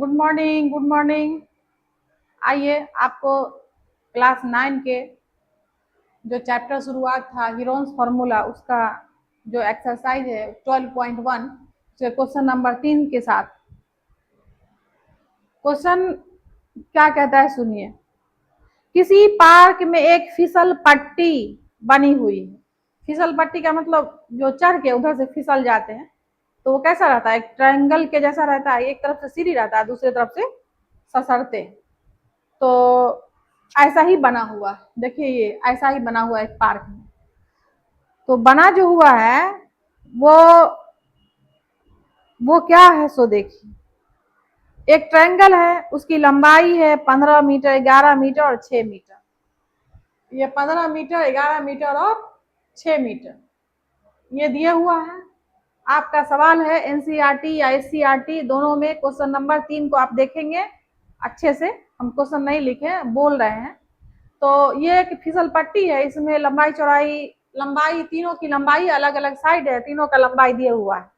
Good morning, good morning. आइए आपको class 9 के जो चैप्टर शुरुआत था हीरोन्स फार्मूला, उसका जो एक्सरसाइज है 12.1 से क्वेश्चन नंबर 3 के साथ। क्वेश्चन क्या कहता है सुनिए। किसी पार्क में एक फिसल पट्टी बनी हुई है। फिसल पट्टी का मतलब जो चढ़ के उधर से फिसल जाते हैं तो वो कैसा रहता है, एक ट्रायंगल के जैसा रहता है। एक तरफ से सीढ़ी रहता है, दूसरी तरफ से ससरते। तो ऐसा ही बना हुआ है, देखिए ये ऐसा ही बना हुआ है एक पार्क में। तो बना जो हुआ है वो क्या है सो देखिए। एक ट्रायंगल है, उसकी लंबाई है 15 मीटर, 11 मीटर और 6 मीटर। ये 15 मीटर, 11 मीटर और 6 मीटर ये दिया हुआ है। आपका सवाल है एनसीईआरटी या एससीईआरटी दोनों में क्वेश्चन नंबर 3 को आप देखेंगे अच्छे से। हम क्वेश्चन नहीं लिखे, बोल रहे हैं। तो ये एक फिसल पट्टी है, इसमें लंबाई चौड़ाई तीनों की लंबाई अलग अलग साइड है, तीनों का लंबाई दिया हुआ है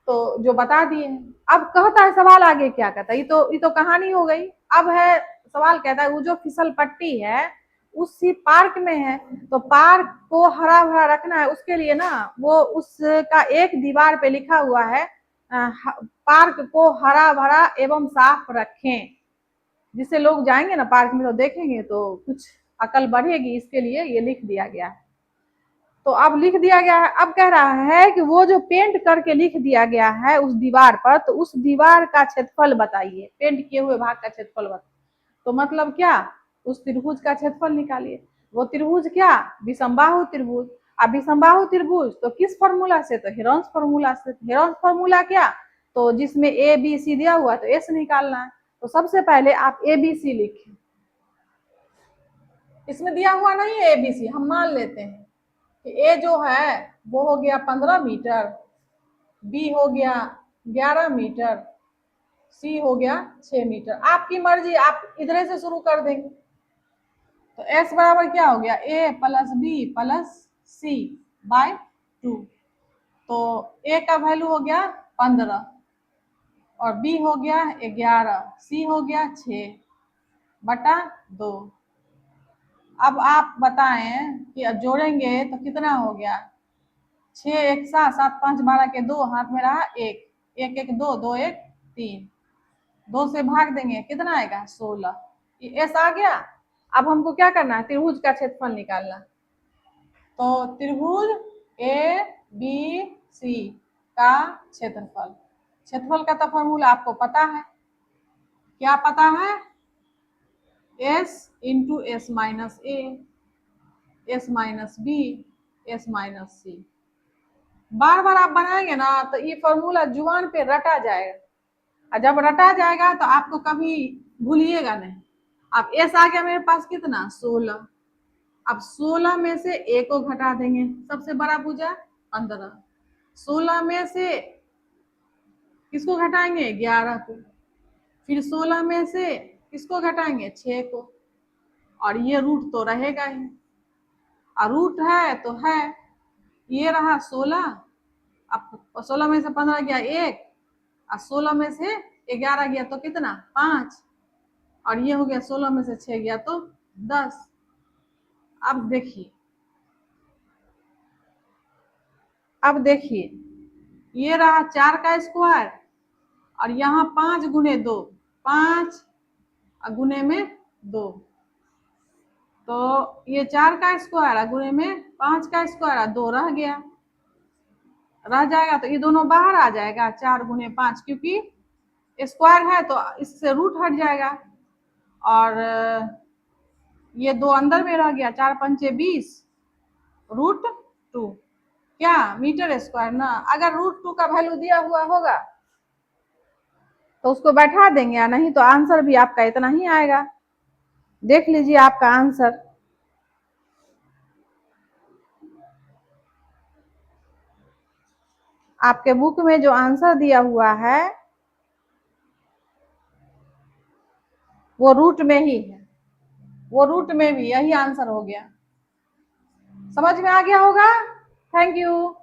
तो जो बता दिए। अब कहता है सवाल आगे क्या कहता है, ये तो कहानी हो गई। अब है सवाल कहता है वो जो फिसल पट्टी है उसी पार्क में है, तो पार्क को हरा भरा रखना है। उसके लिए ना वो उसका एक दीवार पे लिखा हुआ है पार्क को हरा भरा एवं साफ रखें। जिससे लोग जाएंगे ना पार्क में तो देखेंगे तो कुछ अकल बढ़ेगी, इसके लिए ये लिख दिया गया है। तो अब लिख दिया गया है। अब कह रहा है कि वो जो पेंट करके लिख दिया गया है उस दीवार पर, तो उस दीवार का क्षेत्रफल बताइए। पेंट किए हुए भाग का क्षेत्रफल बताइए। तो मतलब क्या, उस त्रिभुज का क्षेत्रफल निकालिए। वो त्रिभुज क्या, विषमबाहु त्रिभुज। अब विषमबाहु त्रिभुज तो किस फॉर्मूला से, तो हेरोन्स फॉर्मूला से। हेरोन्स फॉर्मूला क्या, तो जिसमें ए बी सी दिया हुआ तो एस निकालना है। तो सबसे पहले आप ए बी सी लिखें। इसमें दिया हुआ नहीं है ए बी सी, हम मान लेते हैं कि ए जो है वो हो गया 15 मीटर, बी हो गया 11 मीटर, सी हो गया 6 मीटर। आपकी मर्जी, आप इधर से शुरू कर देंगे। तो एस बराबर क्या हो गया, ए प्लस बी प्लस सी बाय 2। तो ए का वैल्यू हो गया 15 और बी हो गया 11, सी हो गया 6/2। अब आप बताएं कि अब जोड़ेंगे तो कितना हो गया। 6 1 7 7 5 12 के 2 हाथ में रहा 1 1 1 2 2 1 3, 2 से भाग देंगे कितना आएगा 16। ये एस आ गया। अब हमको क्या करना है, त्रिभुज का क्षेत्रफल निकालना। तो त्रिभुज ए बी सी का क्षेत्रफल, क्षेत्रफल का तो फॉर्मूला आपको पता है। क्या पता है, S into S minus A, S minus B, S minus C. बार बार आप बनाएंगे ना तो ये फॉर्मूला जुबान पे रटा जाएगा, और जब रटा जाएगा तो आपको कभी भूलिएगा नहीं। अब एस आ गया मेरे पास कितना 16। अब 16 में से ए को घटा देंगे, सबसे बड़ा भुजा 15। 16 में से किसको घटाएंगे 11 को, फिर 16 में से किसको घटाएंगे 6 को, और ये रूट तो रहेगा ही। और रूट है तो है, ये रहा 16। अब 16 में से 15 गया 1, और 16 में से 11 गया तो कितना 5, और ये हो गया 16 में से 6 गया तो 10। अब देखिए ये रहा 4 का स्क्वायर, और यहाँ 5 गुने 2, 5 गुने में 2, तो ये 4 का स्क्वायर गुने में 5 का स्क्वायर, 2 रह गया, रह जाएगा तो ये दोनों बाहर आ जाएगा 4 गुने 5, क्योंकि स्क्वायर है तो इससे रूट हट जाएगा। और ये 2 अंदर में रह गया, 4 पंचे 20 √2 क्या मीटर स्क्वायर ना। अगर √2 का वैल्यू दिया हुआ होगा तो उसको बैठा देंगे, या नहीं तो आंसर भी आपका इतना ही आएगा। देख लीजिए आपका आंसर। आपके बुक में जो आंसर दिया हुआ है वो रूट में ही है, वो रूट में भी यही आंसर हो गया। समझ में आ गया होगा। Thank you.